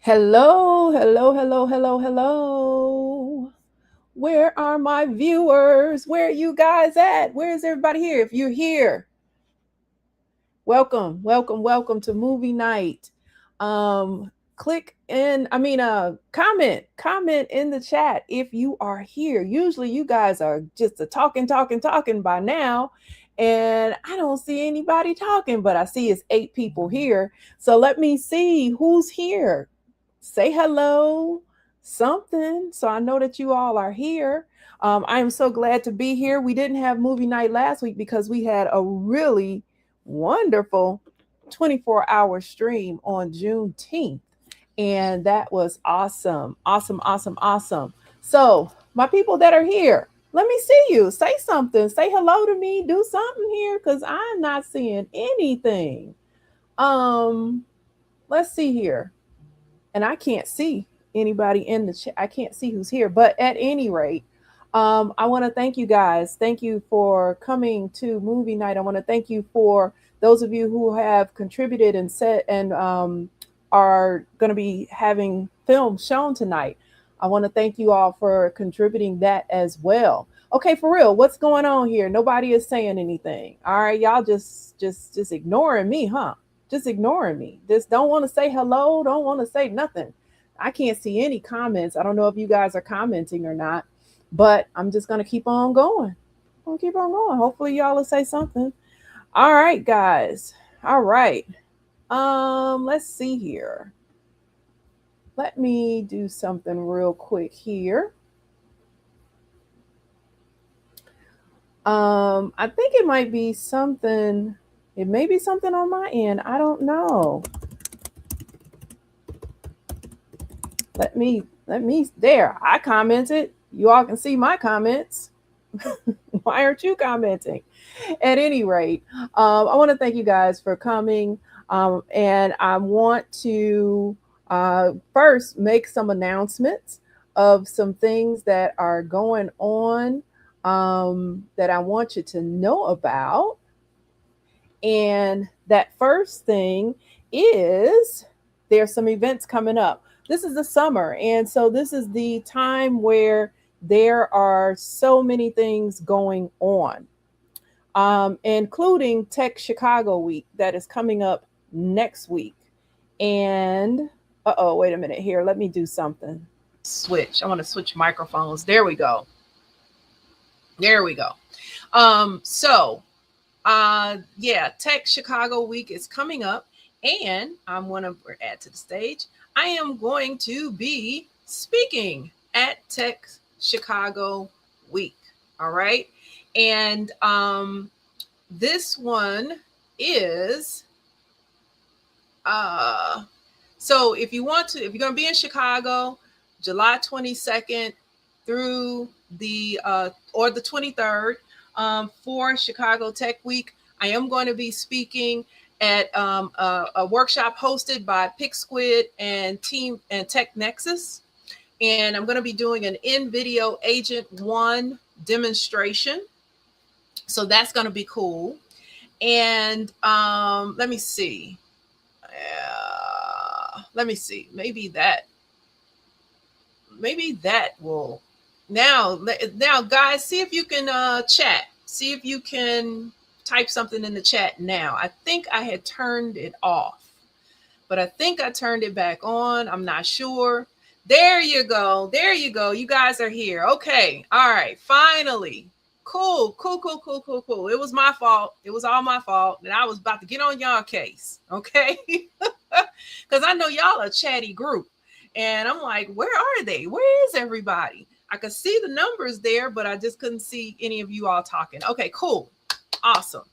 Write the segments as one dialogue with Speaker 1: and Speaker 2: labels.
Speaker 1: Hello, hello, hello, hello, hello. Where are my viewers? Where are you guys at? Where is everybody here? If you're here, welcome, welcome, welcome to movie night. Click in, comment in the chat if you are here. Usually you guys are just a talking by now. And I don't see anybody talking, but I see it's 8 people here. So let me see who's here. Say hello, something, so I know that you all are here. I am so glad to be here. We didn't have movie night last week because we had a really wonderful 24-hour stream on Juneteenth. And that was awesome. Awesome, awesome, awesome. So, my people that are here, let me see you. Say something. Say hello to me. Do something here because I'm not seeing anything. Let's see here, and I can't see anybody in the chat. I can't see who's here. But at any rate, I want to thank you guys. Thank you for coming to movie night. I want to thank you for those of you who have contributed and said and are going to be having films shown tonight. I want to thank you all for contributing that as well. Okay, for real, what's going on here? Nobody is saying anything. All right, y'all just ignoring me, huh? Just ignoring me. Just don't want to say hello, don't want to say nothing. I can't see any comments. I don't know if you guys are commenting or not, but I'm just going to keep on going. I'm going to keep on going. Hopefully y'all will say something. All right, guys. All right. Let's see here. Let me do something real quick here. I think it might be something. It may be something on my end. I don't know. Let me there. I commented. You all can see my comments. Why aren't you commenting? At any rate, I want to thank you guys for coming. And I want to first make some announcements of some things that are going on that I want you to know about. And that first thing is there's some events coming up. This is the summer. And so this is the time where there are so many things going on, including Tech Chicago Week that is coming up next week. And wait a minute here. Let me do something. Switch. I want to switch microphones. There we go. There we go. Yeah, Tech Chicago Week is coming up, and I'm going to add to the stage. I am going to be speaking at Tech Chicago Week. All right. And this one is so if you're going to be in Chicago, July 22nd through the or the 23rd for Chicago Tech Week, I am going to be speaking at a workshop hosted by PickSquid and Team and Tech Nexus. And I'm going to be doing an NVIDIA Agent 1 demonstration. So that's going to be cool. And let me see. Maybe that will now guys, see if you can chat. See if you can type something in the chat now. I think I had turned it off, but I think I turned it back on. I'm not sure. There you go. There you go. You guys are here. Okay. All right. Finally. Cool. It was my fault. It was all my fault. And I was about to get on y'all case. Okay. Because I know y'all a chatty group. And I'm like, where are they? Where is everybody? I could see the numbers there, but I just couldn't see any of you all talking. Okay, cool. Awesome.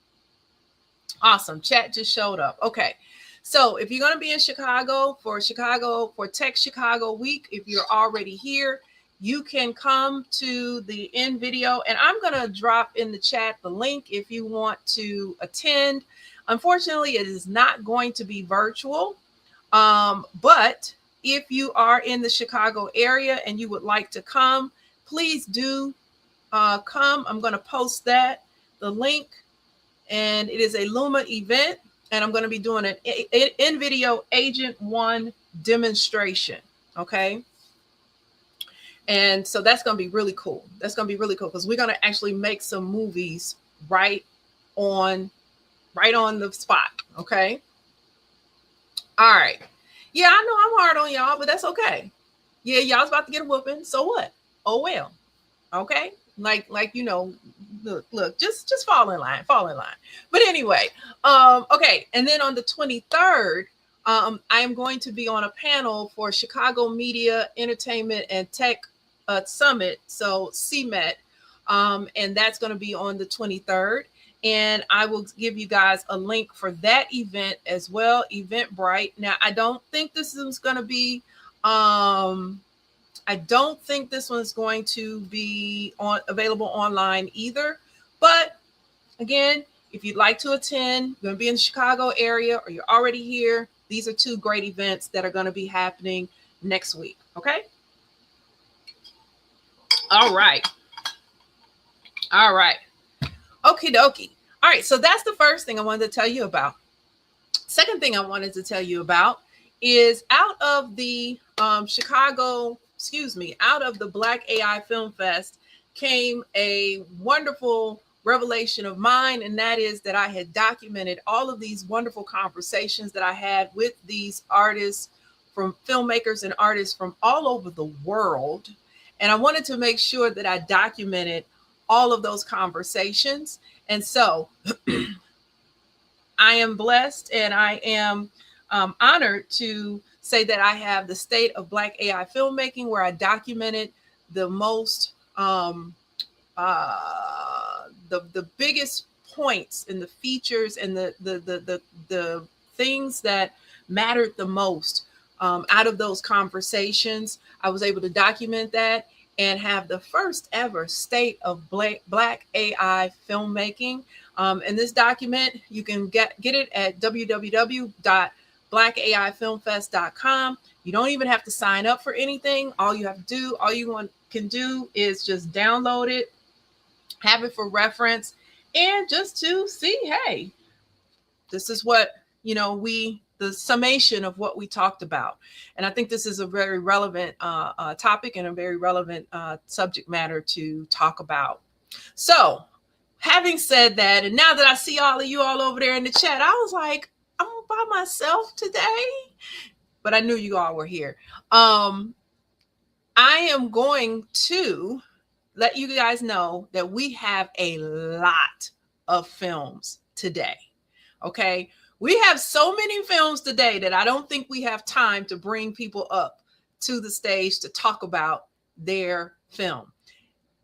Speaker 1: Chat just showed up. Okay. So if you're going to be in Chicago for Tech Chicago Week, if you're already here, you can come to the NVIDIA, and I'm going to drop in the chat the link if you want to attend. Unfortunately, it is not going to be virtual, but if you are in the Chicago area and you would like to come, please do come. I'm going to post the link, and it is a Luma event, and I'm going to be doing an NVIDIA Agent 1 demonstration. Okay. And so that's going to be really cool. That's going to be really cool because we're going to actually make some movies right on the spot. Okay. All right. Yeah, I know I'm hard on y'all, but that's okay. Yeah, y'all's about to get a whooping. So what? Oh well. Okay. Like, look, just fall in line. But anyway, okay. And then on the 23rd, I am going to be on a panel for Chicago Media, Entertainment, and Tech Summit, so CMET, and that's going to be on the 23rd. And I will give you guys a link for that event as well, Eventbrite. Now, I don't think this is going to be, I don't think this one's going to be available online either. But again, if you'd like to attend, you're going to be in the Chicago area or you're already here, these are two great events that are going to be happening next week. Okay. All right. Okie dokie. All right. So that's the first thing I wanted to tell you about. Second thing I wanted to tell you about is out of the out of the Black AI Film Fest came a wonderful revelation of mine. And that is that I had documented all of these wonderful conversations that I had with these artists, from filmmakers and artists from all over the world. And I wanted to make sure that I documented all of those conversations. And so I am blessed and I am honored to say that I have the State of Black AI Filmmaking, where I documented the most, the biggest points and the features and the things that mattered the most out of those conversations. I was able to document that and have the first ever State of Black AI Filmmaking. And this document, you can get it at www.blackaifilmfest.com. You don't even have to sign up for anything. All you can do is just download it, have it for reference, and just to see, hey, this is what, the summation of what we talked about. And I think this is a very relevant topic and a very relevant subject matter to talk about. So having said that, and now that I see all of you all over there in the chat, I was like, I'm by myself today, but I knew you all were here. I am going to let you guys know that we have a lot of films today. Okay. We have so many films today that I don't think we have time to bring people up to the stage to talk about their film.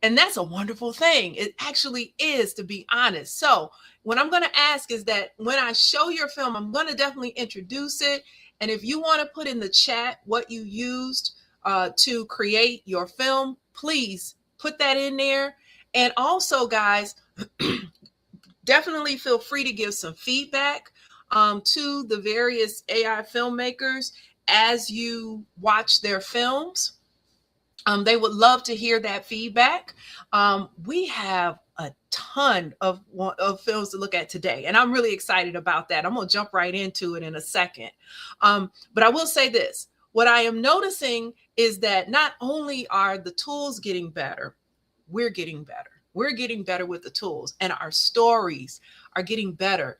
Speaker 1: And that's a wonderful thing. It actually is, to be honest. So what I'm going to ask is that when I show your film, I'm going to definitely introduce it. And if you want to put in the chat what you used to create your film, please put that in there. And also, guys, definitely feel free to give some feedback to the various AI filmmakers as you watch their films. They would love to hear that feedback. We have a ton of films to look at today, and I'm really excited about that. I'm going to jump right into it in a second. But I will say this. What I am noticing is that not only are the tools getting better, we're getting better. We're getting better with the tools, and our stories are getting better.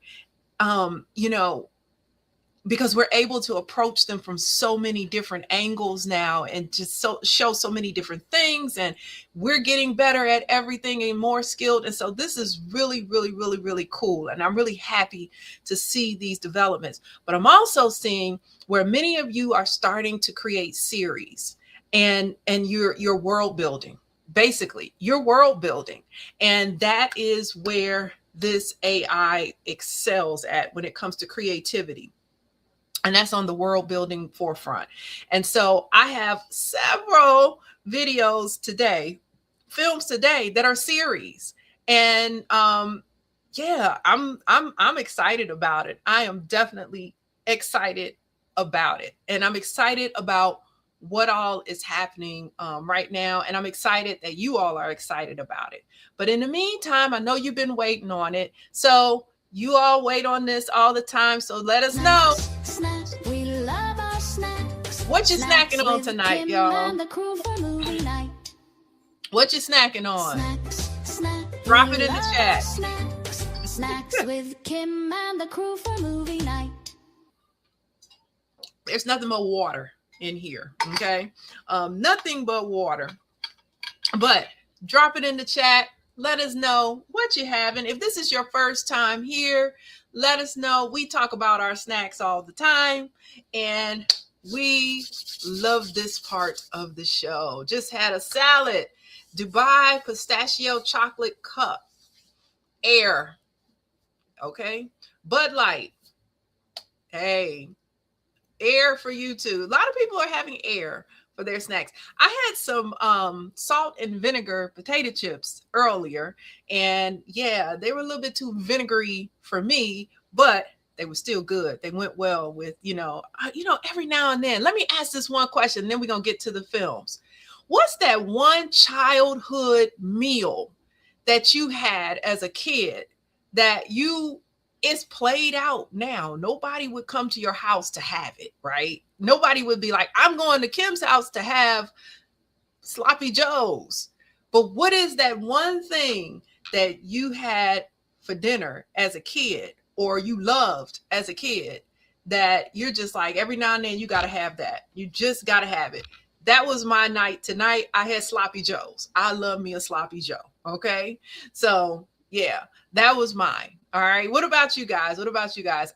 Speaker 1: Because we're able to approach them from so many different angles now and just show so many different things, and we're getting better at everything and more skilled. And so this is really, really, really, really cool. And I'm really happy to see these developments. But I'm also seeing where many of you are starting to create series and your world building, basically your world building. And that is where this AI excels at when it comes to creativity. And that's on the world building forefront. And so I have several videos today, films today, that are series. And I'm excited about it. I am definitely excited about it. And I'm excited about what all is happening right now. And I'm excited that you all are excited about it. But in the meantime, I know you've been waiting on it. So you all wait on this all the time. So let us know.
Speaker 2: Snaps, we love our snaps.
Speaker 1: What you snacking on tonight, y'all? What you snacking on? Drop it in the chat.
Speaker 2: Snacks with Kim and the crew for movie night.
Speaker 1: There's nothing but water in here, okay? Nothing but water. But drop it in the chat. Let us know what you're having. If this is your first time here, let us know. We talk about our snacks all the time, and we love this part of the show. Just had a salad, Dubai pistachio chocolate cup, air, okay? Bud Light, hey, air for you too. A lot of people are having air for their snacks. I had some salt and vinegar potato chips earlier, and yeah, they were a little bit too vinegary for me, but they were still good. They went well with, every now and then. Let me ask this one question, and then we're going to get to the films. What's that one childhood meal that you had as a kid that it's played out now? Nobody would come to your house to have it, right? Nobody would be like, I'm going to Kim's house to have sloppy joes. But what is that one thing that you had for dinner as a kid, or you loved as a kid, that you're just like, every now and then you got to have that. You just got to have it. That was my night tonight. I had sloppy joes. I love me a sloppy joe. Okay. So yeah, that was mine. All right. What about you guys?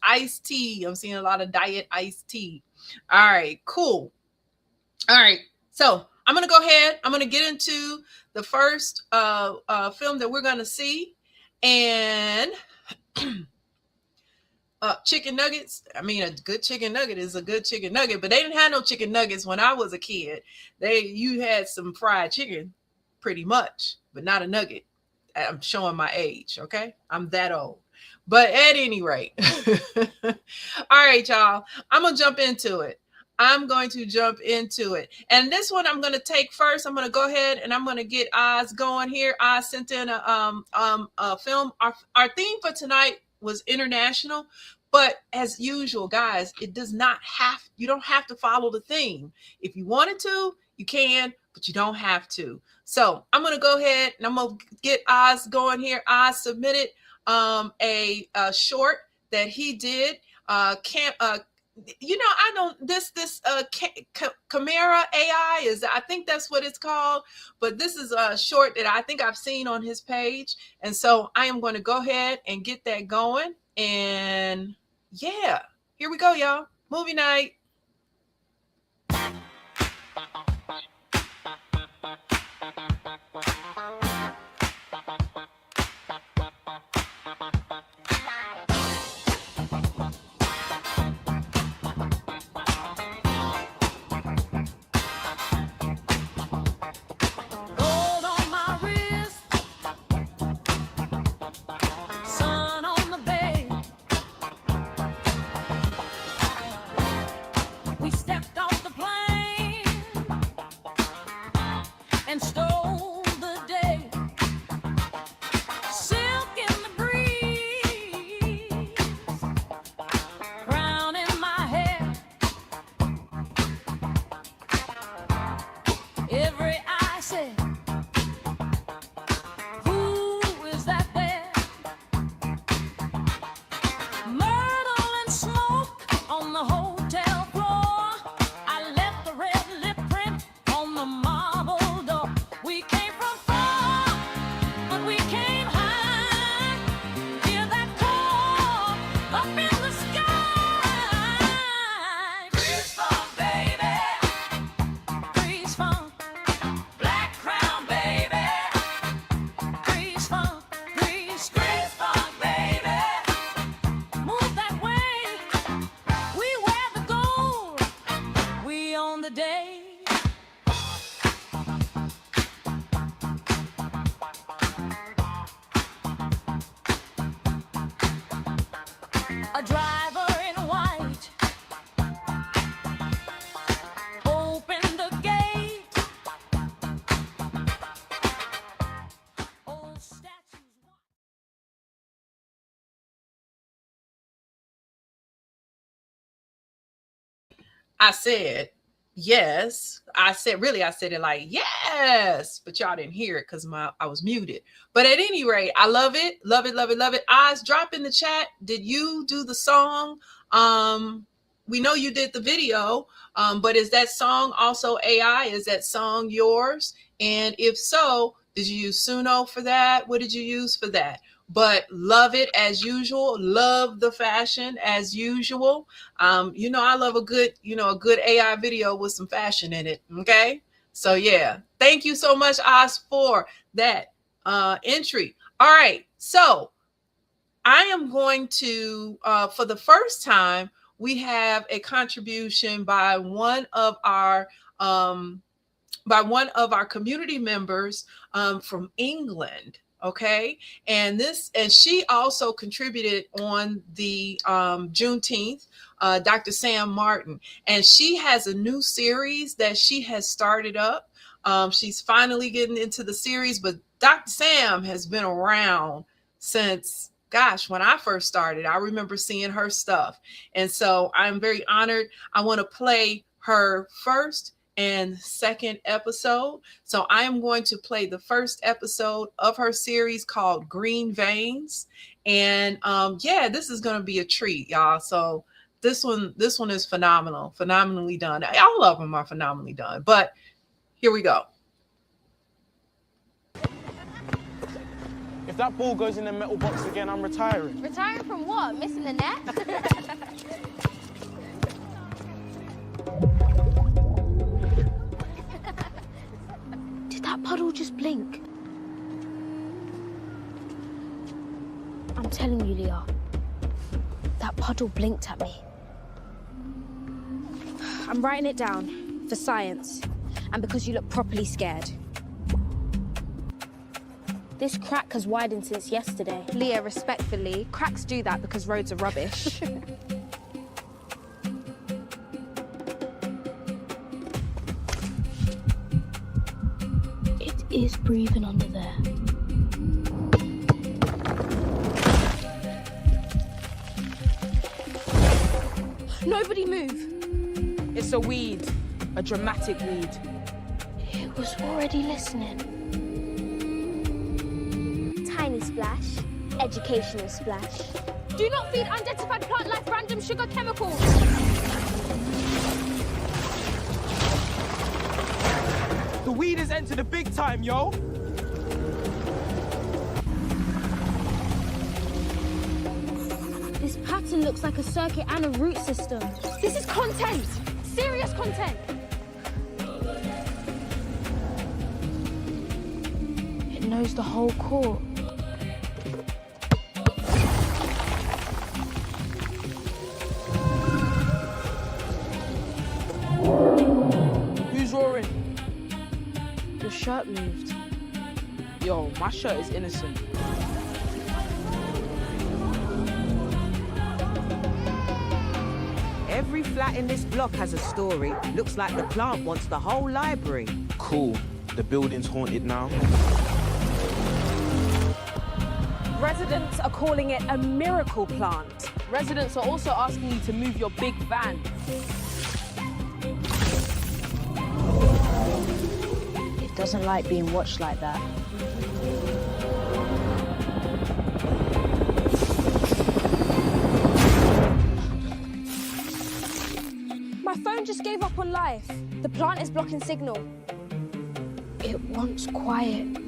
Speaker 1: Iced tea. I'm seeing a lot of diet iced tea. All right, cool. All right. So I'm going to go ahead. I'm going to get into the first film that we're going to see. And chicken nuggets. I mean, a good chicken nugget is a good chicken nugget, but they didn't have no chicken nuggets when I was a kid. You had some fried chicken pretty much, but not a nugget. I'm showing my age, okay? I'm that old. But at any rate, all right, y'all, I'm going to jump into it. And this one I'm going to take first. I'm going to go ahead and I'm going to get Oz going here. Oz sent in a film. Our theme for tonight was international, but as usual, guys, you don't have to follow the theme. If you wanted to, you can, but you don't have to. So I'm going to go ahead and I'm going to get Oz going here. Oz submitted a short that he did. I know this Chimera AI is, I think that's what it's called, but this is a short that I think I've seen on his page. And so I am going to go ahead and get that going. And yeah, here we go, y'all. Movie night. I said yes. I said it like yes, but y'all didn't hear it because I was muted. But at any rate, I love it, love it, love it, love it. Oz, drop in the chat. Did you do the song? We know you did the video, but is that song also AI? Is that song yours? And if so, did you use Suno for that? What did you use for that? But love it as usual. Love the fashion as usual. I love a good AI video with some fashion in it. Okay. So yeah, thank you so much, Oz, for that entry. All right. So I am going to, for the first time, we have a contribution by one of our community members from England. Okay. And she also contributed on the Juneteenth, Dr. Sam Martin. And she has a new series that she has started up. She's finally getting into the series, but Dr. Sam has been around since, gosh, when I first started. I remember seeing her stuff. And so I'm very honored. I want to play her first and second episode. So I am going to play the first episode of her series called Green Veins. And this is going to be a treat, y'all. So this one is phenomenally done. All of them are phenomenally done, but here we go.
Speaker 3: If that ball goes in the metal box again, I'm retiring.
Speaker 4: Retiring from what? Missing the net?
Speaker 2: Did that puddle just blink? I'm telling you, Leah, that puddle blinked at me.
Speaker 4: I'm writing it down for science and because you look properly scared. This crack has widened since yesterday. Leah, respectfully, cracks do that because roads are rubbish.
Speaker 2: It is breathing under there.
Speaker 4: Nobody move.
Speaker 5: It's a weed, a dramatic weed.
Speaker 2: It was already listening.
Speaker 4: Tiny splash, educational splash. Do not feed unidentified plant life random sugar chemicals.
Speaker 3: The weed has entered the big time, yo.
Speaker 4: This pattern looks like a circuit and a root system. This is content, serious content.
Speaker 2: It knows the whole court.
Speaker 5: Who's roaring?
Speaker 2: Your shirt moved.
Speaker 5: Yo, my shirt is innocent.
Speaker 6: Every flat in this block has a story. Looks like the plant wants the whole library.
Speaker 3: Cool. The building's haunted now.
Speaker 7: Residents are calling it a miracle plant.
Speaker 5: Residents are also asking you to move your big van.
Speaker 2: It doesn't like being watched like that.
Speaker 4: My phone just gave up on life. The plant is blocking signal.
Speaker 2: It wants quiet.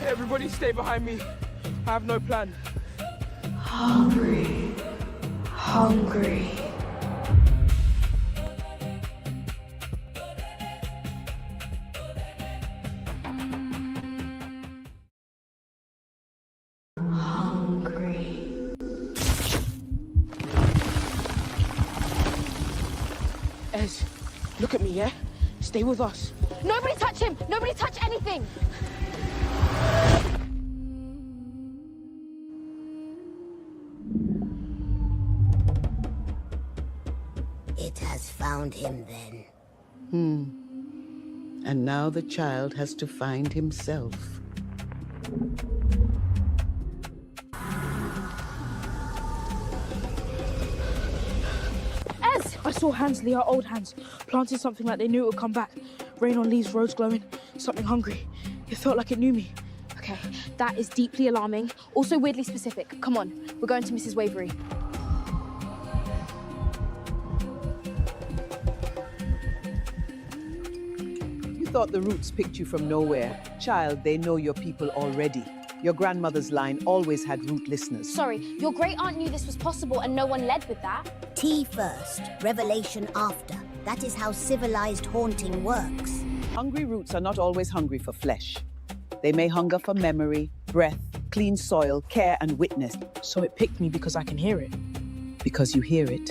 Speaker 3: Everybody stay behind me. I have no plan.
Speaker 2: Hungry. Hungry.
Speaker 5: Ez, look at me, yeah? Stay with us.
Speaker 4: Nobody touch him! Nobody touch anything!
Speaker 8: It has found him then.
Speaker 9: And now the child has to find himself.
Speaker 5: I saw hands, Leah, old hands, planting something like they knew it would come back. Rain on leaves, roads glowing, something hungry. It felt like it knew me.
Speaker 2: Okay, that is deeply alarming. Also weirdly specific. Come on, we're going to Mrs. Wavery.
Speaker 6: You thought the roots picked you from nowhere. Child, they know your people already. Your grandmother's line always had root listeners.
Speaker 4: Sorry, your great-aunt knew this was possible and no one led with that.
Speaker 8: Tea first, revelation after. That is how civilized haunting works.
Speaker 6: Hungry roots are not always hungry for flesh. They may hunger for memory, breath, clean soil, care, and witness.
Speaker 5: So it picked me because I can hear it.
Speaker 6: Because you hear it,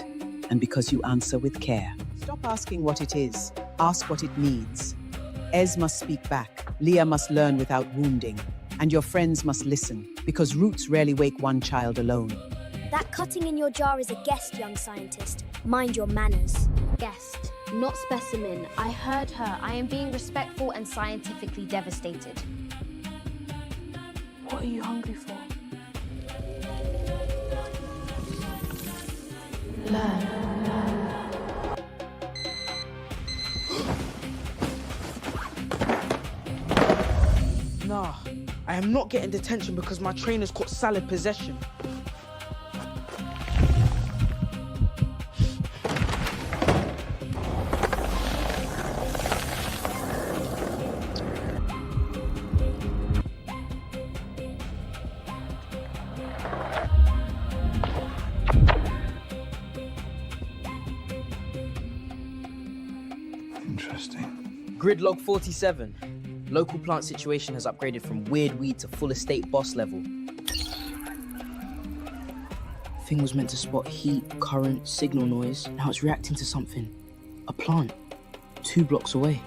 Speaker 6: and because you answer with care. Stop asking what it is. Ask what it needs. Ez must speak back. Leah must learn without wounding. And your friends must listen, because roots rarely wake one child alone.
Speaker 4: That cutting in your jar is a guest, young scientist. Mind your manners.
Speaker 2: Guest, not specimen. I heard her. I am being respectful and scientifically devastated.
Speaker 5: What are you hungry for? Nah, I am not getting detention because my trainer's caught salad possession.
Speaker 9: Interesting.
Speaker 10: Gridlog 47. Local plant situation has upgraded from weird weed to full estate boss level.
Speaker 5: Thing was meant to spot heat, current, signal noise. Now it's reacting to something. A plant. 2 blocks away.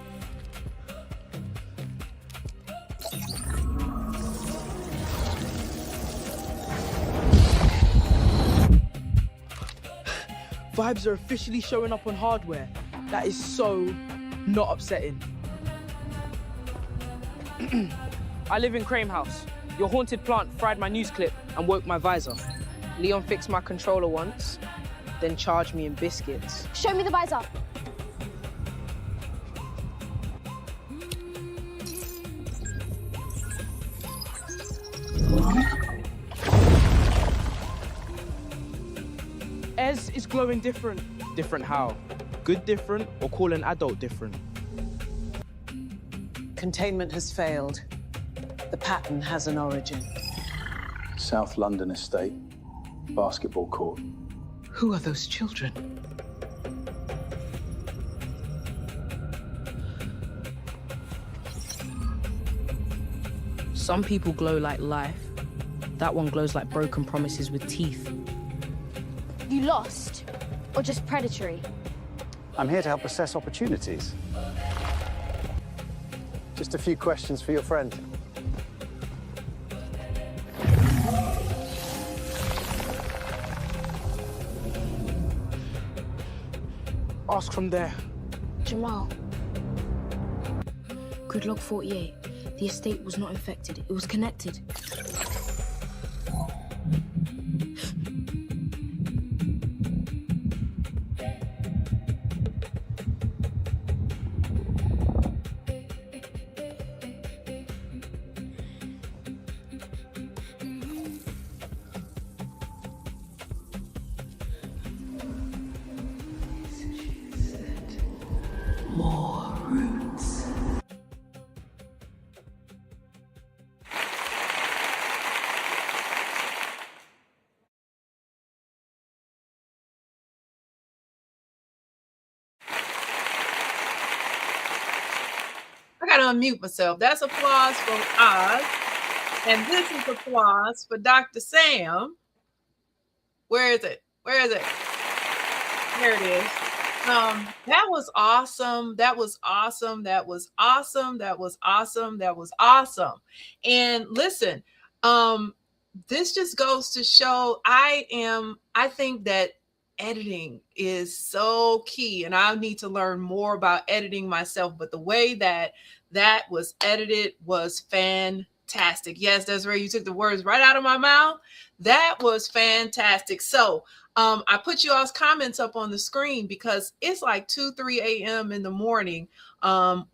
Speaker 5: Vibes are officially showing up on hardware. That is so not upsetting. I live in Crame House. Your haunted plant fried my news clip and woke my visor. Leon fixed my controller once, then charged me in biscuits.
Speaker 4: Show me the visor.
Speaker 5: Ez is glowing different. Different how? Good different or call an adult different?
Speaker 6: Containment has failed. The pattern has an origin.
Speaker 9: South London estate, basketball court.
Speaker 5: Who are those children? Some people glow like life. That one glows like broken promises with teeth.
Speaker 4: You lost? Or just predatory?
Speaker 9: I'm here to help assess opportunities. Just a few questions for your friend.
Speaker 5: Ask from there.
Speaker 2: Jamal.
Speaker 5: Gridlog 48. The estate was not infected. It was connected. More roots.
Speaker 1: I gotta unmute myself. That's applause for Oz. And this is applause for Dr. Sam. Where is it? Where is it? There it is. That was awesome. That was awesome. That was awesome. That was awesome. That was awesome. And listen, this just goes to show I think that editing is so key, and I need to learn more about editing myself. But the way that was edited was fantastic. Yes, Desiree, you took the words right out of my mouth. That was fantastic. So I put you all's comments up on the screen because it's like 2-3 a.m. in the morning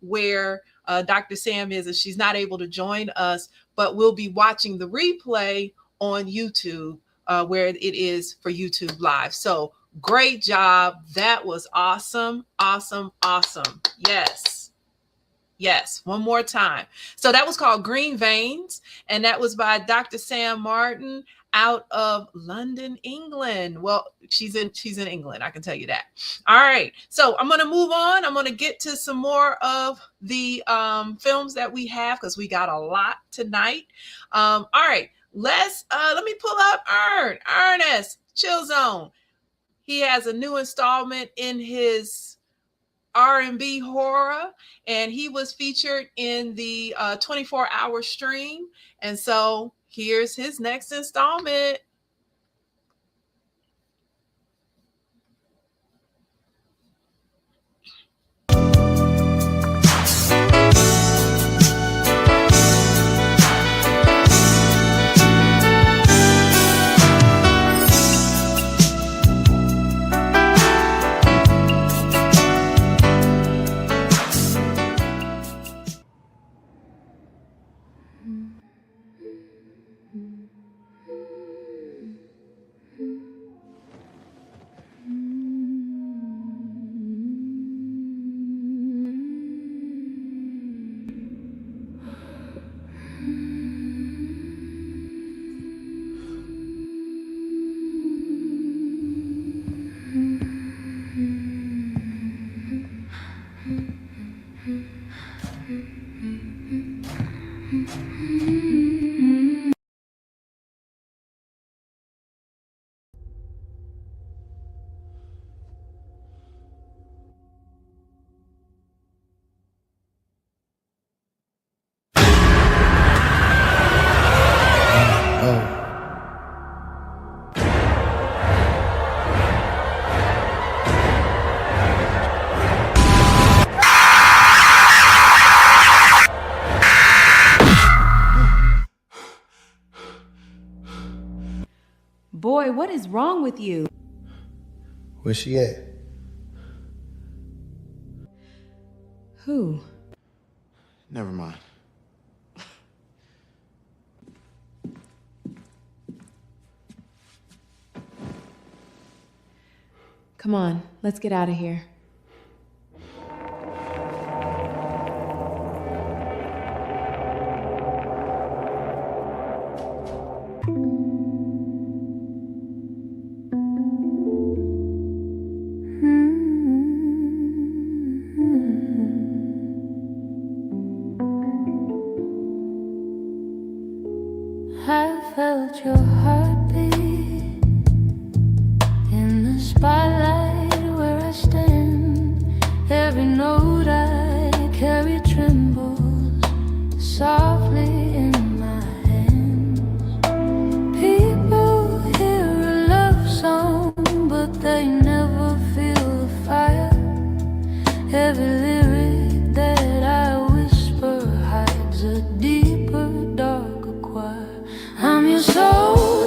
Speaker 1: where Dr. Sam is, and she's not able to join us, but we'll be watching the replay on YouTube where it is for YouTube Live. So great job. That was awesome. Awesome. Awesome. Yes. Yes. One more time. So that was called Green Veins, and that was by Dr. Sam Martin out of London, England. Well, she's in England, I can tell you that. All right. So I'm going to move on. I'm going to get to some more of the films that we have because we got a lot tonight. All right. Let me pull up Ernest Chill Zone. He has a new installment in his R&B horror, and he was featured in the 24-hour stream. And so here's his next installment.
Speaker 11: Boy, what is wrong with you?
Speaker 12: Where's she at?
Speaker 11: Who?
Speaker 12: Never mind.
Speaker 11: Come on, let's get out of here.
Speaker 13: I felt your heartbeat in the spotlight where I stand. Every note I carry trembles softly in my hands. People hear a love song, but they never feel the fire. Every lyric that I whisper hides a deeper, darker choir. I'm your soul.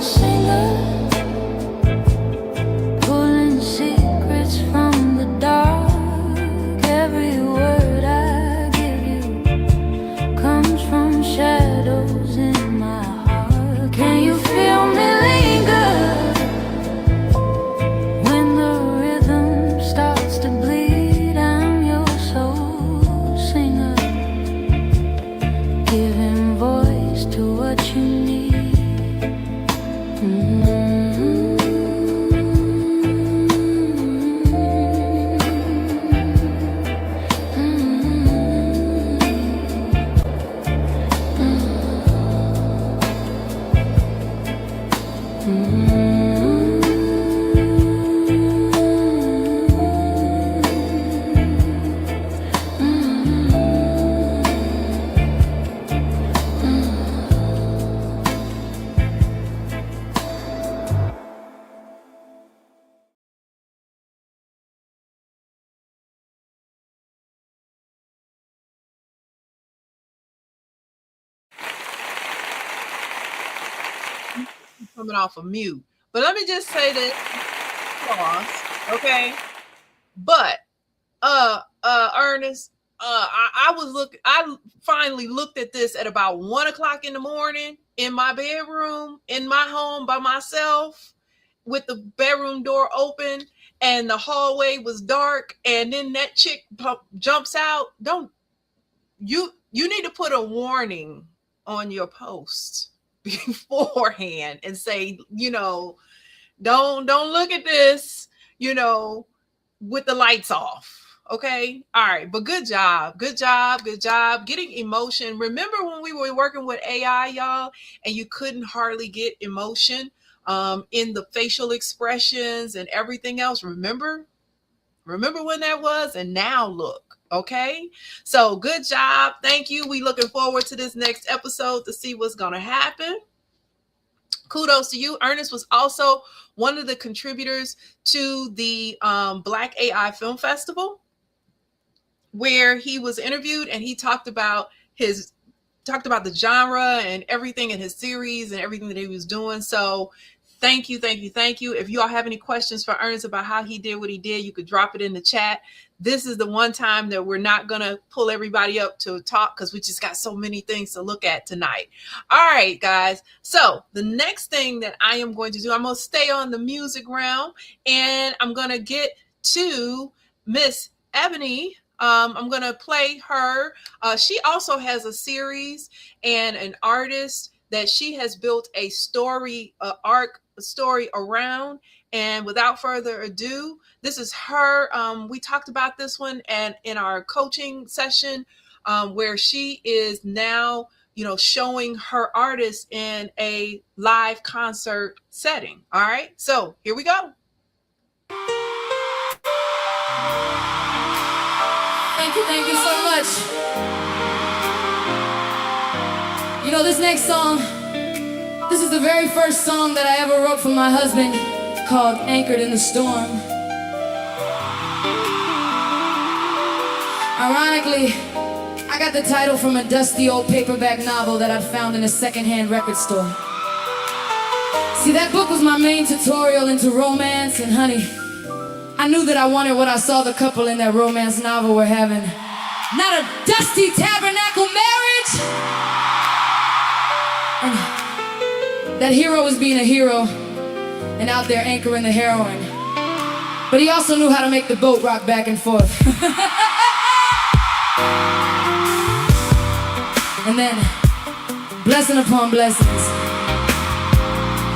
Speaker 1: coming off of mute. But let me just say this, okay? But Ernest, I finally looked at this at about 1 o'clock in the morning in my bedroom, in my home by myself, with the bedroom door open and the hallway was dark, and then that chick jumps out. You need to put a warning on your post beforehand and say, don't look at this, with the lights off. Okay. All right. But good job. Getting emotion. Remember when we were working with AI, y'all, and you couldn't hardly get emotion in the facial expressions and everything else? Remember when that was? And now look. Okay. So good job. Thank you. We looking forward to this next episode to see what's going to happen. Kudos to you. Ernest was also one of the contributors to the Black AI Film Festival, where he was interviewed and he talked about the genre and everything in his series and everything that he was doing. So thank you. If you all have any questions for Ernest about how he did what he did, you could drop it in the chat. This is the one time that we're not going to pull everybody up to talk because we just got so many things to look at tonight. All right, guys. So the next thing that I am going to do, I'm going to stay on the music realm and I'm going to get to Miss Ebony. I'm going to play her. She also has a series and an artist that she has built a story around. And without further ado, this is her. We talked about this one and in our coaching session where she is now, showing her artist in a live concert setting. All right. So here we go.
Speaker 13: Thank you so much. This next song, this is the very first song that I ever wrote for my husband, called Anchored in the Storm. Ironically, I got the title from a dusty old paperback novel that I'd found in a secondhand record store. See, that book was my main tutorial into romance, and honey, I knew that I wanted what I saw the couple in that romance novel were having. Not a dusty tabernacle marriage! And that hero was being a hero and out there anchoring the heroine. But he also knew how to make the boat rock back and forth. And then, blessing upon blessings.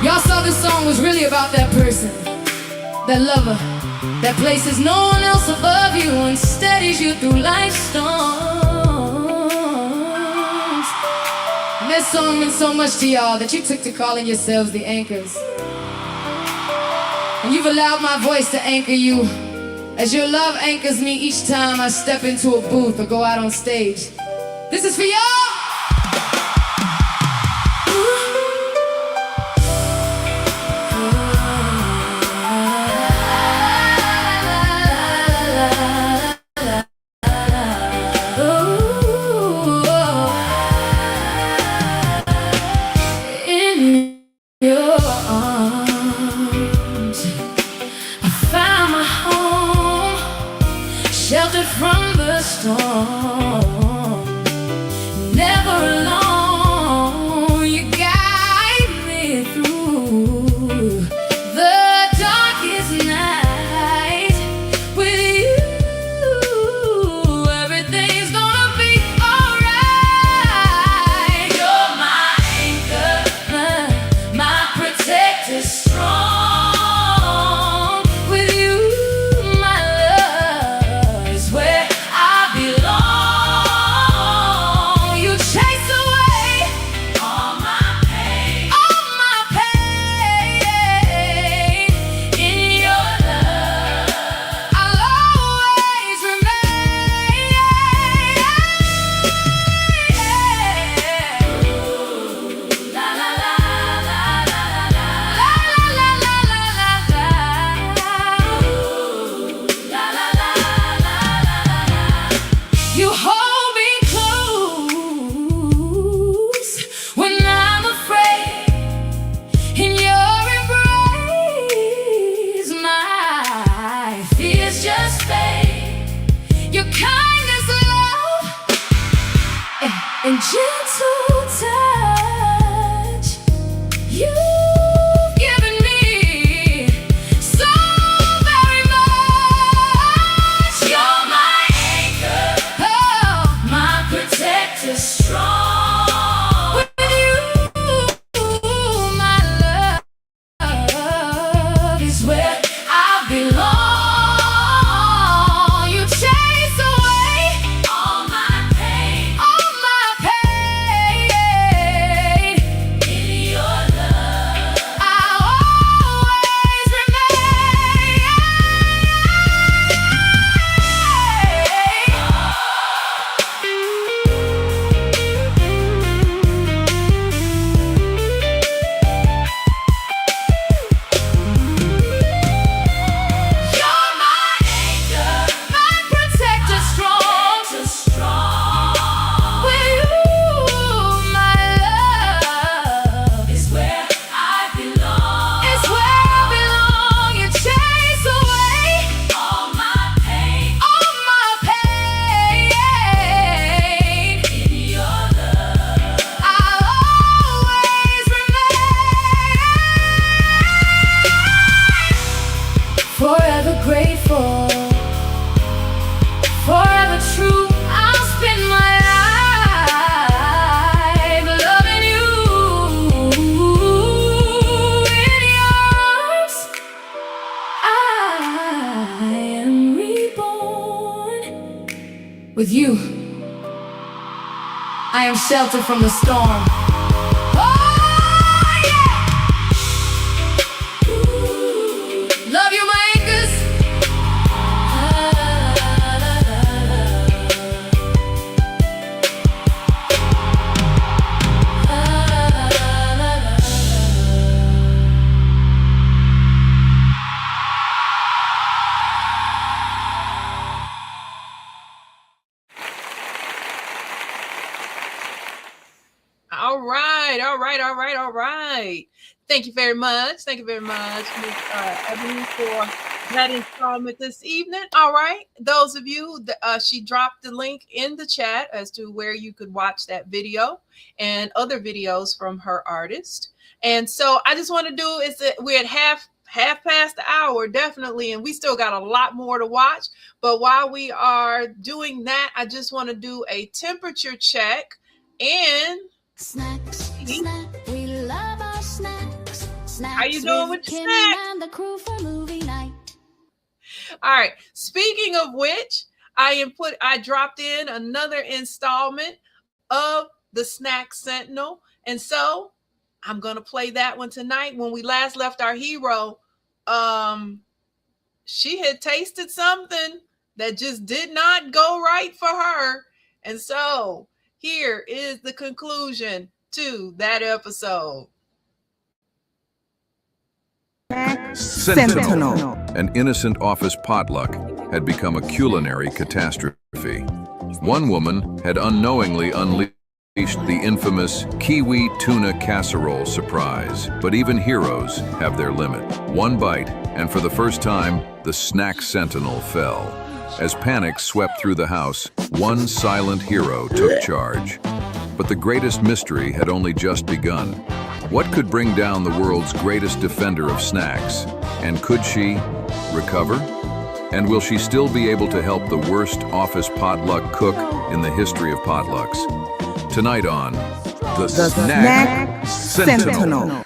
Speaker 13: Y'all saw this song was really about that person, that lover, that places no one else above you and steadies you through life's storms. And this song meant so much to y'all that you took to calling yourselves the Anchors. And you've allowed my voice to anchor you as your love anchors me each time I step into a booth or go out on stage. This is for y'all! Sheltered from the storm, never alone, you guide me through the darkest night. With you, everything's gonna be alright. You're my anchor, my protector, strong. With you, my love is where I belong. gentle touch. You've given me so very much. You're my anchor, oh, my protector, strong. With you, my love is where I belong. You chase away all my pain, all my pain. In your love, I'll always remain. You're my anchor, my protector, strong. With you, my love is where I belong. It's where I belong. You chase away all my pain, all my pain. In your love, I'll always remain. Forever grateful, forever true. I'll spend my life loving you. In your arms, I am reborn. With you, I am sheltered from the storm. Oh, yeah. Love you, my anchors.
Speaker 1: All right. Thank you very much. Thank you very much, Ms. Ebony, for that installment this evening. All right. Those of you, she dropped the link in the chat as to where you could watch that video and other videos from her artist. And so I just want to do is that we're at half past the hour, definitely, and we still got a lot more to watch. But while we are doing that, I just want to do a temperature check and
Speaker 13: Snacks, we love our snacks.
Speaker 1: How you doing with your snacks?
Speaker 13: And the crew for movie night.
Speaker 1: All right. Speaking of which, I dropped in another installment of the Snack Sentinel, and so I'm gonna play that one tonight. When we last left our hero, she had tasted something that just did not go right for her, and so here is the conclusion to that episode.
Speaker 14: Sentinel. An innocent office potluck had become a culinary catastrophe. One woman had unknowingly unleashed the infamous kiwi tuna casserole surprise. But even heroes have their limit. One bite, and for the first time, the Snack Sentinel fell. As panic swept through the house, one silent hero took charge. But the greatest mystery had only just begun. What could bring down the world's greatest defender of snacks? And could she recover? And will she still be able to help the worst office potluck cook in the history of potlucks? Tonight on The Snack Sentinel.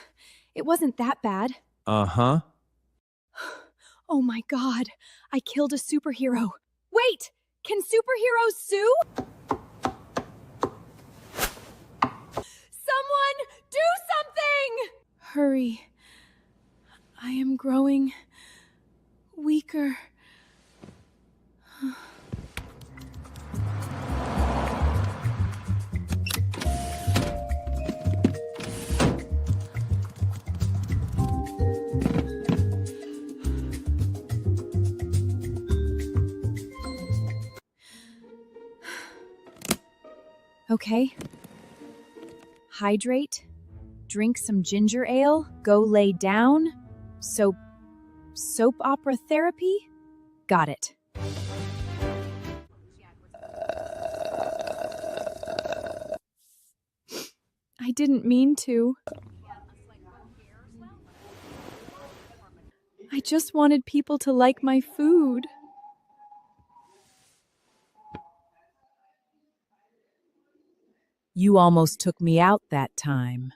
Speaker 15: It wasn't that bad.
Speaker 14: Uh-huh.
Speaker 15: Oh my god, I killed a superhero. Wait, can superheroes sue? Someone do something! Hurry. I am growing weaker. Okay. Hydrate. Drink some ginger ale. Go lay down. Soap opera therapy? Got it. I didn't mean to. I just wanted people to like my food.
Speaker 6: You almost took me out that time.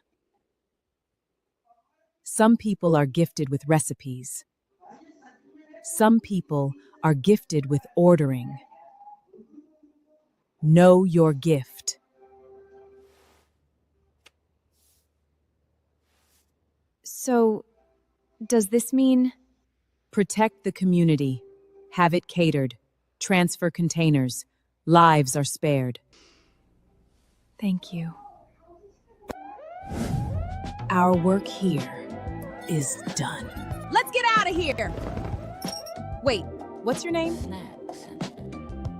Speaker 6: Some people are gifted with recipes. Some people are gifted with ordering. Know your gift.
Speaker 15: So, does this mean?
Speaker 6: Protect the community. Have it catered. Transfer containers. Lives are spared.
Speaker 15: Thank you.
Speaker 6: Our work here is done.
Speaker 11: Let's get out of here! Wait, what's your name?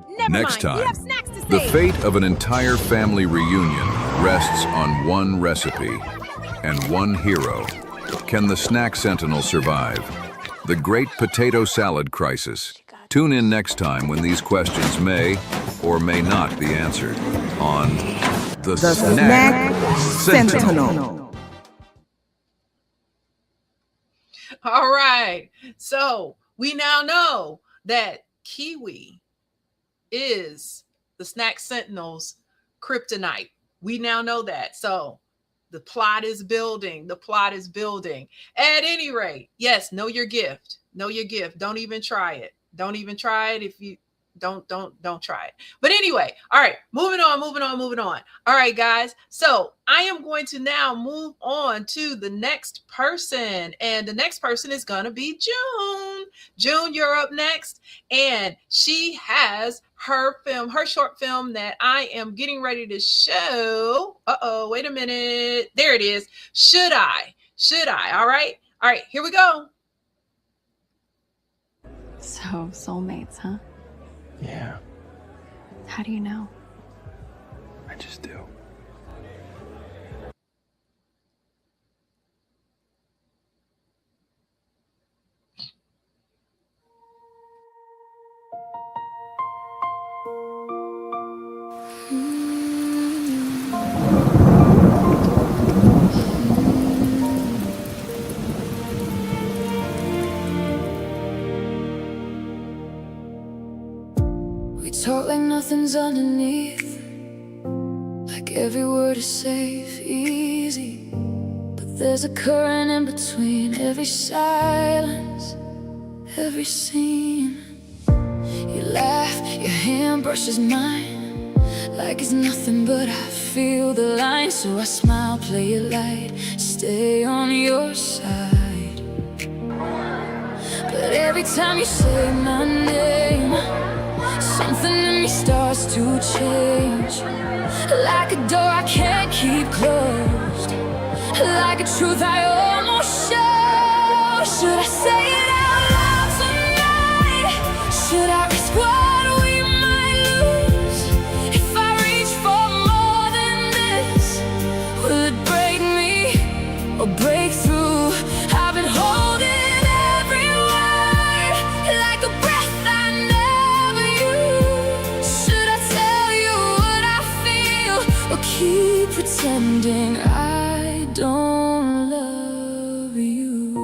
Speaker 11: Never
Speaker 14: Next
Speaker 11: mind. We
Speaker 14: time,
Speaker 11: have snacks to
Speaker 14: the
Speaker 11: save.
Speaker 14: fate of an entire family reunion rests on one recipe and one hero. Can the Snack Sentinel survive? The Great Potato Salad Crisis. Tune in next time when these questions may or may not be answered on The Snack Sentinel.
Speaker 1: All right. So we now know that Kiwi is the Snack Sentinel's kryptonite. We now know that. So the plot is building. The plot is building. At any rate, yes, know your gift. Know your gift. Don't even try it. Don't even try it. If you don't try it. But anyway, all right, moving on. All right, guys. So I am going to now move on to the next person. And the next person is going to be June. June, you're up next. And she has her short film that I am getting ready to show. Uh-oh, wait a minute. There it is. Should I? All right, here we go.
Speaker 16: So, soulmates, huh?
Speaker 12: Yeah,
Speaker 16: How do you know?
Speaker 12: I just do.
Speaker 13: We talk like nothing's underneath, like every word is safe, easy. But there's a current in between every silence, every scene. You laugh, your hand brushes mine, like it's nothing but I feel the line. So I smile, play it light, stay on your side. But every time you say my name, something in me starts to change. Like a door I can't keep closed, like a truth I almost show. Should I say it out loud tonight? Should I risk what we might lose? If I reach for more than this, will it break me or break through? I've been holding every word like a breath I never use. Should I tell you what I feel or keep pretending I don't love you?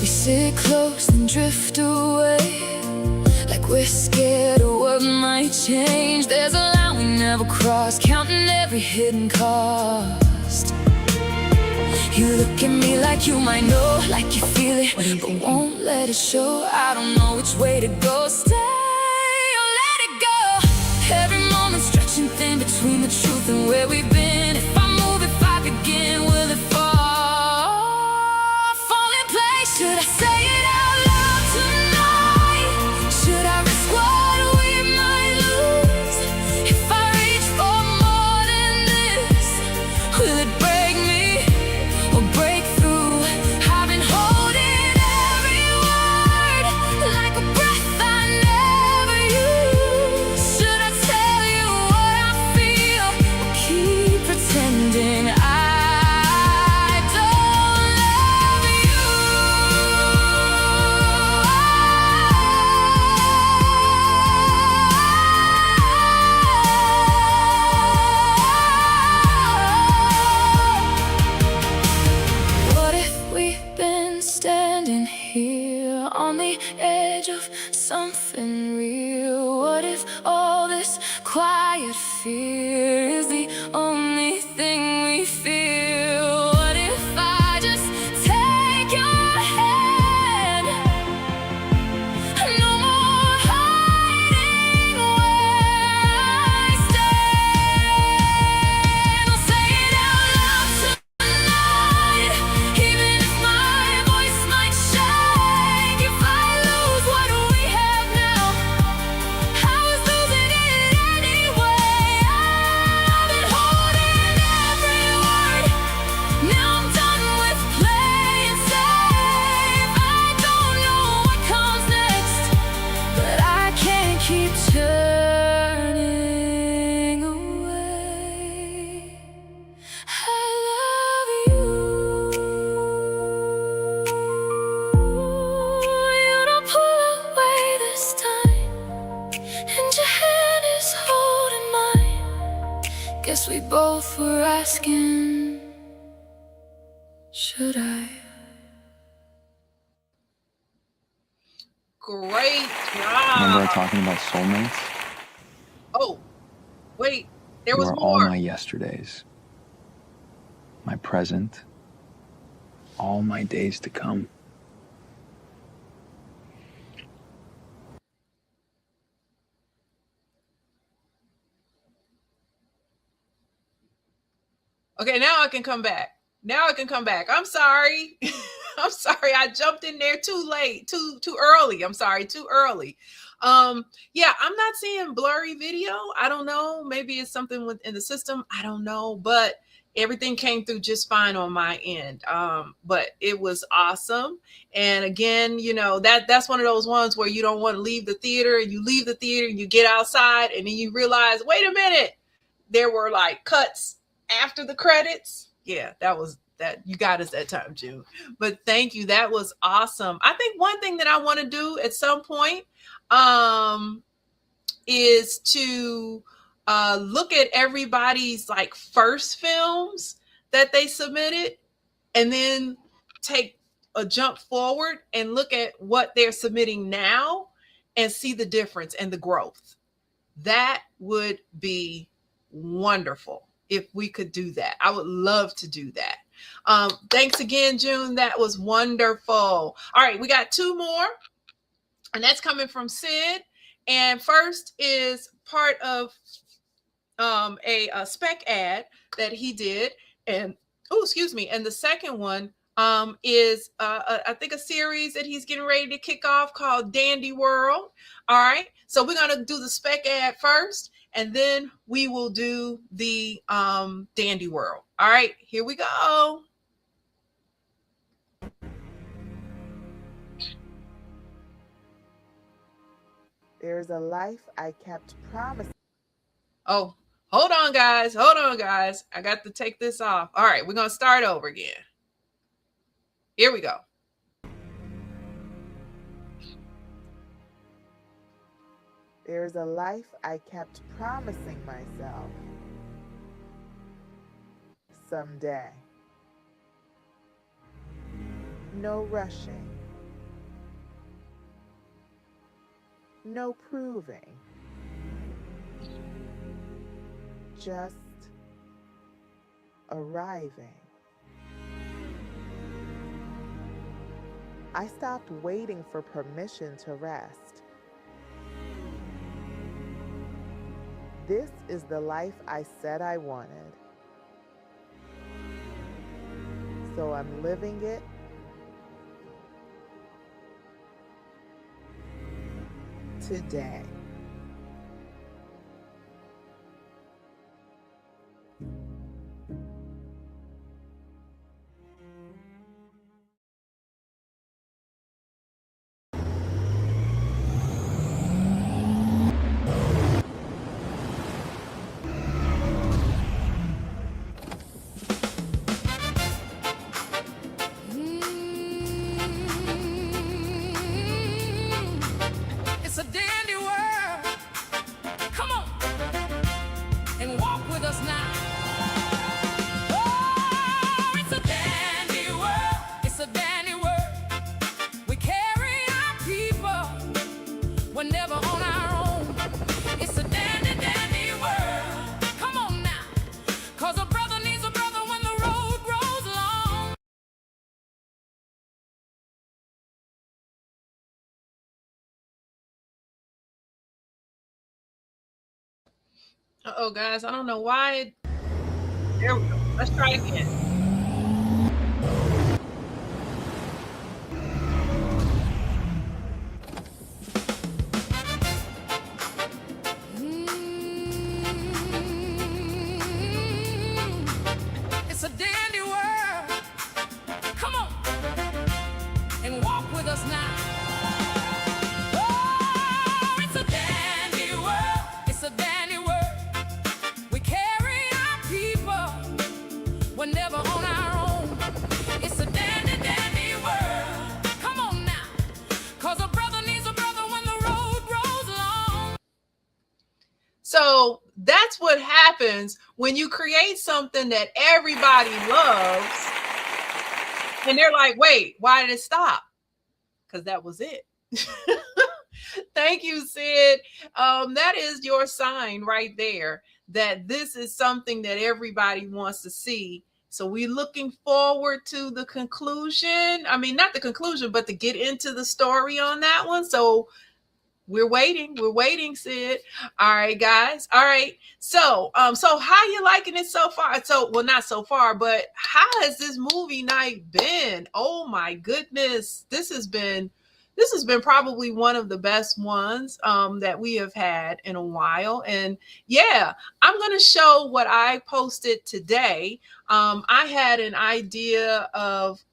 Speaker 13: We sit close and drift away, like we're scared of what might change. There's a line we never cross, counting every hidden cost. You look at me like you might know, like you feel it, but won't let it show. I don't know which way to go, stay or let it go. Every moment stretching thin between the truth and where we've been. If I move, if I begin, will it fall in place? Should I say it out loud tonight? Should I risk what we might lose? If I reach for more than this, will it break me or break through? I've been holding every word like a breath I never use. Should I tell you what I feel or keep something real? What if all this quiet fear is the only thing we feel? What if I just take your hand? No more hiding where I stand. I'll say it out loud tonight, even if my voice might shake. If I lose what we have now, I was losing it anyway. I've been holding every word. Now I'm done with playing safe. I don't know what comes next, but I can't keep turning away. I love you. You don't pull away this time, and your hand is holding mine. Guess we both were asking, should I?
Speaker 1: Great
Speaker 12: Remember
Speaker 1: job.
Speaker 12: talking about soulmates?
Speaker 1: Oh, wait, there
Speaker 12: You
Speaker 1: was
Speaker 12: are all
Speaker 1: more.
Speaker 12: my yesterdays, my present, all my days to come.
Speaker 1: Okay, now I can come back. Now I can come back. I'm sorry. I'm sorry. I jumped in there too late, too early. I'm sorry, too early. Yeah, I'm not seeing blurry video. I don't know. Maybe it's something within the system. I don't know, but everything came through just fine on my end. But it was awesome. And again, you know, that's one of those ones where you don't want to leave the theater, and you leave the theater and you get outside and then you realize, wait a minute, there were like cuts after the credits. Yeah, that you got us that time, June. But thank you. That was awesome. I think one thing that I want to do at some point is to look at everybody's like first films that they submitted, and then take a jump forward and look at what they're submitting now and see the difference and the growth. That would be wonderful if we could do that. I would love to do that. Thanks again, June. That was wonderful. All right, we got two more, and that's coming from Sid. And first is part of a spec ad that he did. And and the second one is I think a series that he's getting ready to kick off called Dandy World. All right, so we're gonna do the spec ad first, and then we will do the Dandy World. All right, here we go.
Speaker 17: There's a life I kept promising.
Speaker 1: Oh, hold on, guys. Hold on, guys. I got to take this off. All right, we're going to start over again. Here we go.
Speaker 17: There's a life I kept promising myself. Someday. No rushing. No proving. Just arriving. I stopped waiting for permission to rest. This is the life I said I wanted. So I'm living it today.
Speaker 13: It's a dandy world.
Speaker 1: Uh-oh, guys, I don't know why. There we go. Let's try again.
Speaker 13: It's a dandy world. Come on and walk with us now. Oh, it's a dandy world. It's a dandy world. We carry our people. We're never on our own. It's a dandy, dandy world. Come on now. 'Cause a brother needs a brother when the road grows long.
Speaker 1: So that's what happens when you create something that everybody loves. And they're like, wait, why did it stop? Because that was it. Thank you, Sid. That is your sign right there that this is something that everybody wants to see. So we're looking forward to the conclusion. I mean, not the conclusion, but to get into the story on that one. So we're waiting, Sid. All right, guys. All right. So how you liking it so far? So, well, not so far, but how has this movie night been? Oh my goodness. This has been probably one of the best ones that we have had in a while. And yeah, I'm going to show what I posted today. I had an idea of,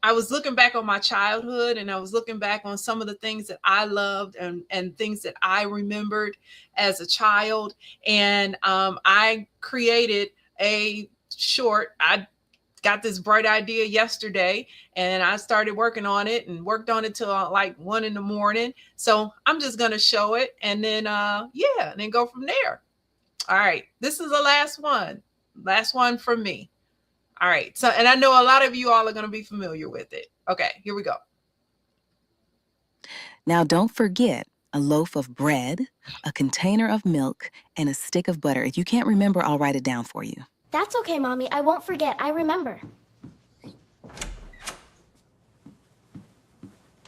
Speaker 1: I was looking back on my childhood, and I was looking back on some of the things that I loved and things that I remembered as a child. And I created a short. I got this bright idea yesterday, and I started working on it and worked on it till like 1 a.m. So I'm just going to show it, and then, and then go from there. All right. This is the last one from me. All right. So, and I know a lot of you all are going to be familiar with it. Okay, here we go.
Speaker 18: Now, don't forget a loaf of bread, a container of milk, and a stick of butter. If you can't remember, I'll write it down for you.
Speaker 4: That's okay, Mommy. I won't forget. I remember.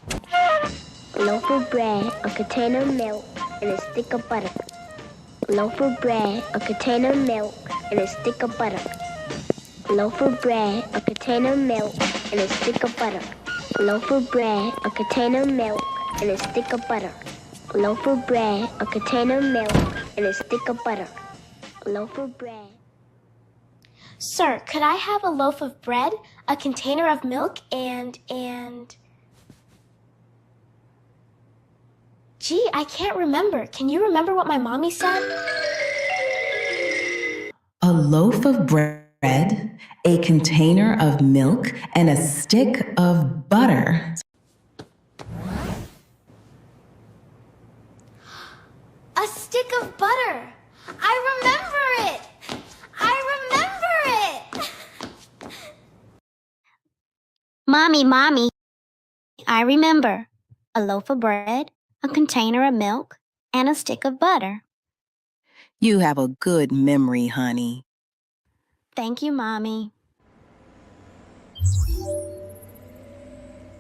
Speaker 4: A loaf of bread, a container of milk, and a stick of butter. A loaf of bread, a container of milk, and a stick of butter. A loaf of bread, a container of milk, and a stick of butter. A loaf of bread, a container of milk, and a stick of butter. A loaf of bread, a container of milk, and a stick of butter. A loaf of bread. Sir, could I have a loaf of bread, a container of milk, and... Gee, I can't remember. Can you remember what my mommy said?
Speaker 18: A loaf of bread, a container of milk, and a stick of butter.
Speaker 4: A stick of butter. I remember it. Mommy, I remember. A loaf of bread, a container of milk, and a stick of butter.
Speaker 18: You have a good memory, honey.
Speaker 4: Thank you, Mommy.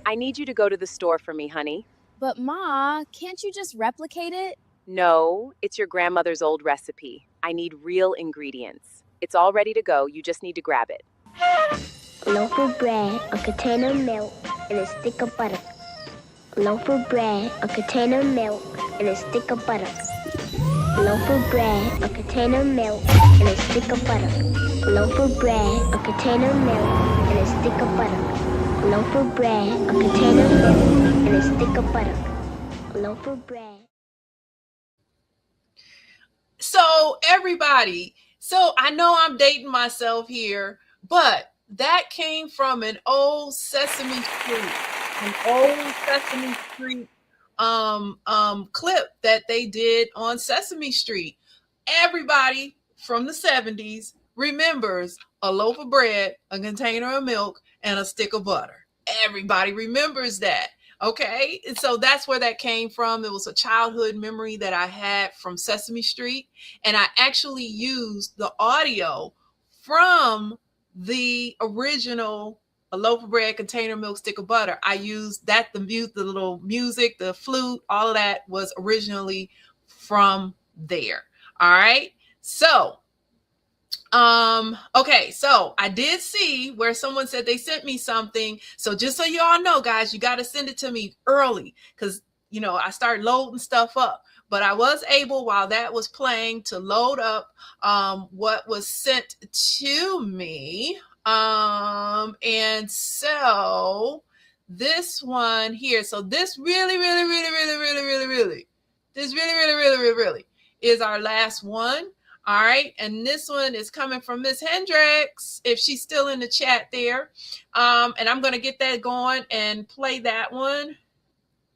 Speaker 19: I need you to go to the store for me, honey.
Speaker 15: But Ma, can't you just replicate it?
Speaker 19: No, it's your grandmother's old recipe. I need real ingredients. It's all ready to go. You just need to grab it.
Speaker 4: A loaf of bread, a container of milk, and a stick of butter. A loaf of bread, a container of milk, and a stick of butter. A loaf of bread, a container of milk, and a stick of butter. A loaf of bread, a container of milk, and a stick of butter. A loaf of bread, a container of milk, and a stick of butter. A loaf of bread.
Speaker 1: So everybody, so I know I'm dating myself here, but that came from an old Sesame Street clip that they did on Sesame Street. Everybody from the 70s remembers a loaf of bread, a container of milk, and a stick of butter. Everybody remembers that. Okay, and so that's where that came from. It was a childhood memory that I had from Sesame Street, and I actually used the audio from the original A Loaf of Bread, Container of Milk, Stick of Butter. I used that, the little music, the flute, all of that was originally from there. All right. So, okay, so I did see where someone said they sent me something. So just so you all know, guys, you got to send it to me early because, you know, I started loading stuff up. But I was able, while that was playing, to load up what was sent to me. And so this one here, so this really is our last one. All right, and this one is coming from Miss Hendricks, if she's still in the chat there. And I'm going to get that going and play that one.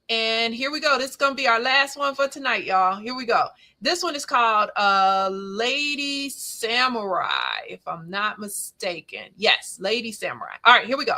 Speaker 1: And here we go. This is going to be our last one for tonight, y'all. Here we go. This one is called Lady Samurai, if I'm not mistaken. Yes, Lady Samurai. All right, here we go.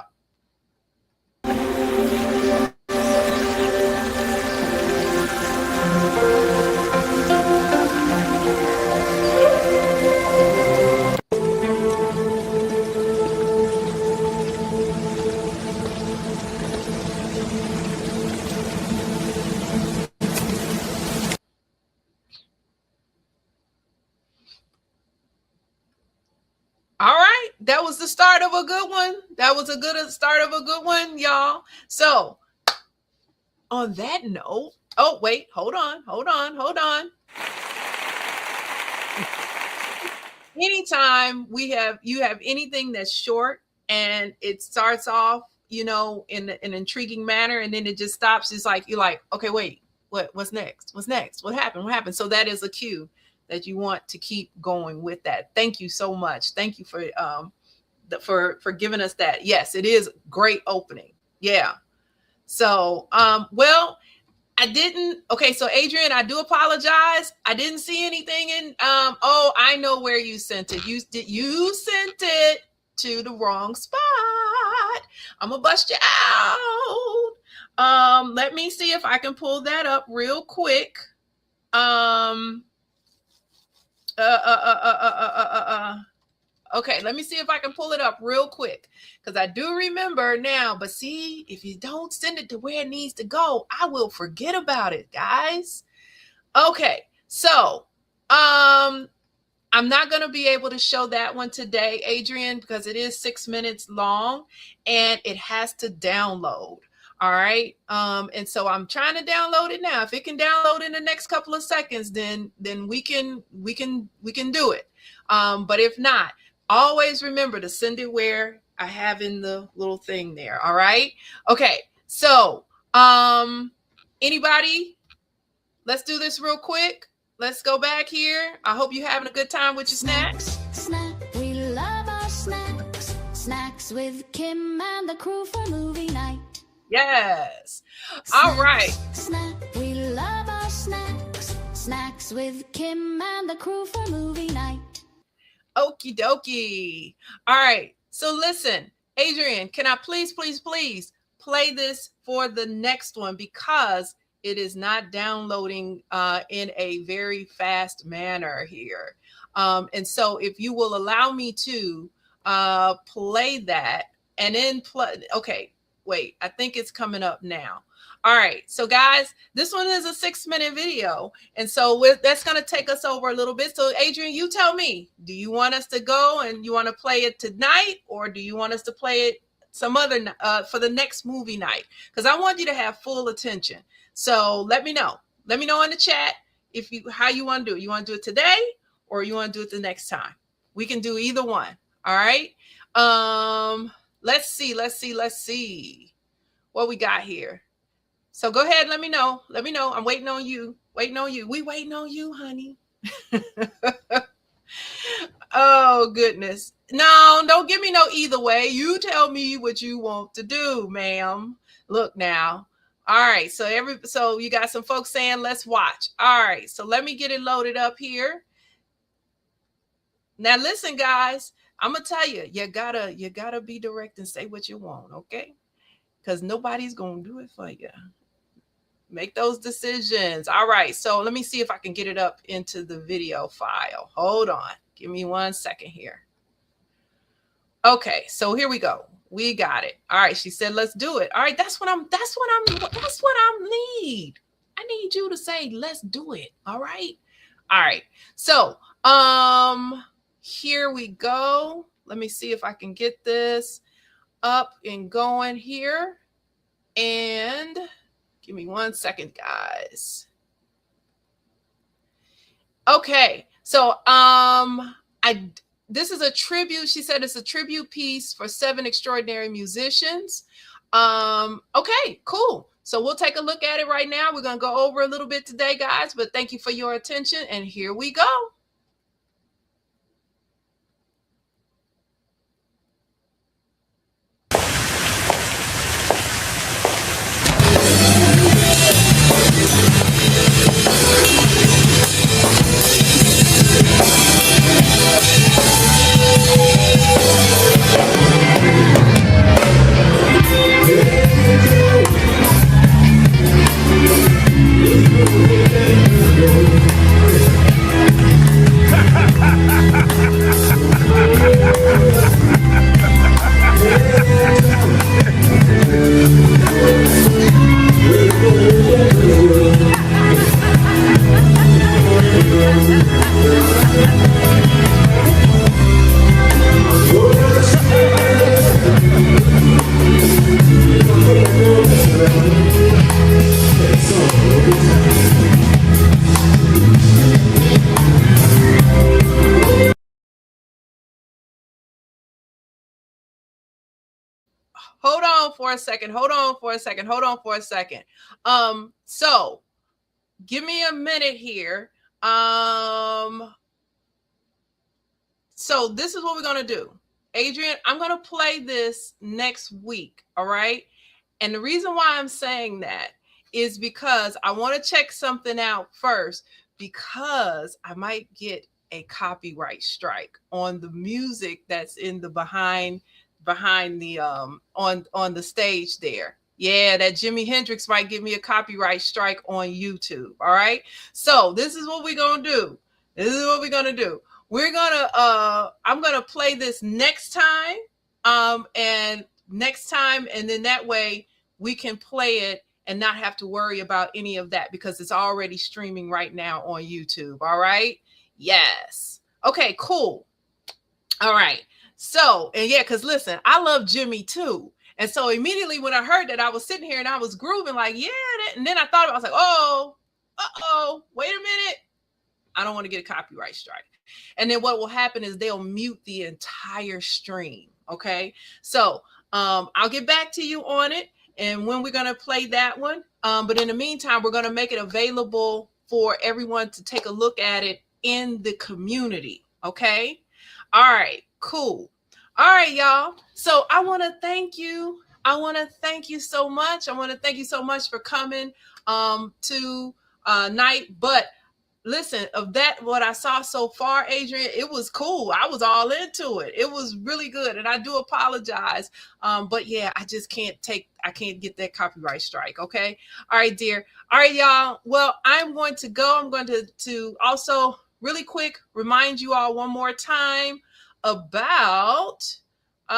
Speaker 1: All right, that was the start of a good one. That was a good start of a good one, y'all. So on that note, oh, wait, hold on. Anytime you have anything that's short and it starts off, you know, in an intriguing manner, and then it just stops, it's like, you're like, okay, wait, what's next? What's next? What happened? So that is a cue that you want to keep going with that. Thank you so much. Thank you for giving us that. Yes, it is great opening. Yeah. So, well, I didn't. Okay, so Adrian, I do apologize. I didn't see anything in. Oh, I know where you sent it. You sent it to the wrong spot. I'm gonna bust you out. Let me see if I can pull that up real quick. Okay, let me see if I can pull it up real quick, because I do remember now. But see, if you don't send it to where it needs to go, I will forget about it, guys. Okay, so I'm not going to be able to show that one today, Adrian, because it is 6 minutes long and it has to download. All right. And so I'm trying to download it now. If it can download in the next couple of seconds, then we can do it. But if not, always remember to send it where I have in the little thing there. All right. Okay. So, anybody, let's do this real quick. Let's go back here. I hope you're having a good time with your snacks.
Speaker 13: We love our snacks. Snacks with Kim and the crew for movie night.
Speaker 1: Yes. All right.
Speaker 13: We love our snacks. Snacks with Kim and the crew for movie night.
Speaker 1: Okie dokie. All right. So listen, Adrian, can I please play this for the next one, because it is not downloading in a very fast manner here. And so if you will allow me to play that and then play. Okay. Wait, I think it's coming up now. All right. So guys, this one is a 6-minute video. And so that's going to take us over a little bit. So Adrian, you tell me, do you want us to go and you want to play it tonight, or do you want us to play it some other for the next movie night? Because I want you to have full attention. So let me know. Let me know in the chat how you want to do it. You want to do it today, or you want to do it the next time? We can do either one. All right. Let's see what we got here. So go ahead. Let me know. I'm waiting on you. We waiting on you, honey. Oh, goodness. No, don't give me no either way. You tell me what you want to do, ma'am. Look now. All right. So you got some folks saying, let's watch. All right. So let me get it loaded up here. Now, listen, guys. I'm gonna tell you, you gotta be direct and say what you want, okay? Because nobody's gonna do it for you. Make those decisions. All right, so let me see if I can get it up into the video file. Hold on, give me 1 second here. Okay, so here we go. We got it. All right, she said, let's do it. All right, that's what I need. I need you to say, let's do it. All right. All right. So, here we go. Let me see if I can get this up and going here. And give me 1 second, guys. Okay. So, this is a tribute. She said it's a tribute piece for 7 extraordinary musicians. Okay, cool. So we'll take a look at it right now. We're going to go over a little bit today, guys, but thank you for your attention. And here we go. Hold on for a second. So give me a minute here. So this is what we're going to do. Adrian, I'm going to play this next week. All right. And the reason why I'm saying that is because I want to check something out first, because I might get a copyright strike on the music that's in the behind the on the stage there. Yeah, that Jimi Hendrix might give me a copyright strike on YouTube. All right. So this is what we're gonna do. I'm gonna play this next time. And then that way we can play it and not have to worry about any of that, because it's already streaming right now on YouTube. All right. Yes. Okay, cool. All right. So, and yeah, because listen, I love Jimmy too. And so immediately when I heard that, I was sitting here and I was grooving like, yeah. And then I thought, I was like, wait a minute. I don't want to get a copyright strike. And then what will happen is they'll mute the entire stream. Okay. So I'll get back to you on it and when we're going to play that one. But in the meantime, we're going to make it available for everyone to take a look at it in the community. Okay. All right. Cool. All right, y'all. So I want to thank you. I want to thank you so much. I want to thank you so much for coming to night. But listen, of that, what I saw so far, Adrian, it was cool. I was all into it. It was really good. And I do apologize. But yeah, I just can't get that copyright strike. Okay. All right, dear. All right, y'all. Well, I'm going to go. I'm going to also really quick remind you all one more time about you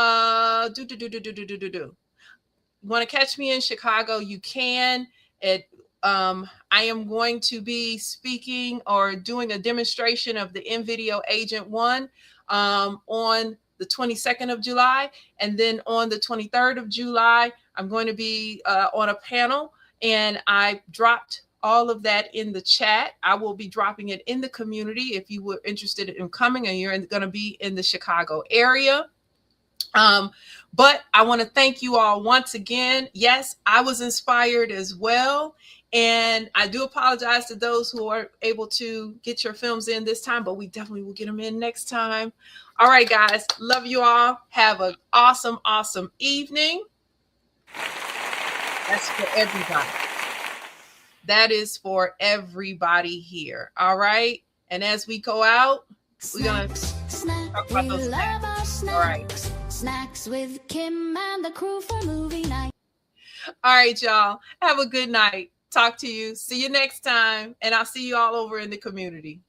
Speaker 1: want to catch me in Chicago, you can. I am going to be speaking or doing a demonstration of the NVIDIA Agent 1 on the 22nd of July. And then on the 23rd of July, I'm going to be on a panel, and I dropped all of that in the chat. I will be dropping it in the community if you were interested in coming and you're going to be in the Chicago area. But I want to thank you all once again. Yes, I was inspired as well. And I do apologize to those who are able to get your films in this time, but we definitely will get them in next time. All right, guys. Love you all. Have an awesome, awesome evening. That's for everybody. That is for everybody here. All right. And as we go out, we're going to talk about those snacks. All right.
Speaker 13: Snacks with Kim and the crew for movie night.
Speaker 1: All right, y'all. Have a good night. Talk to you. See you next time. And I'll see you all over in the community.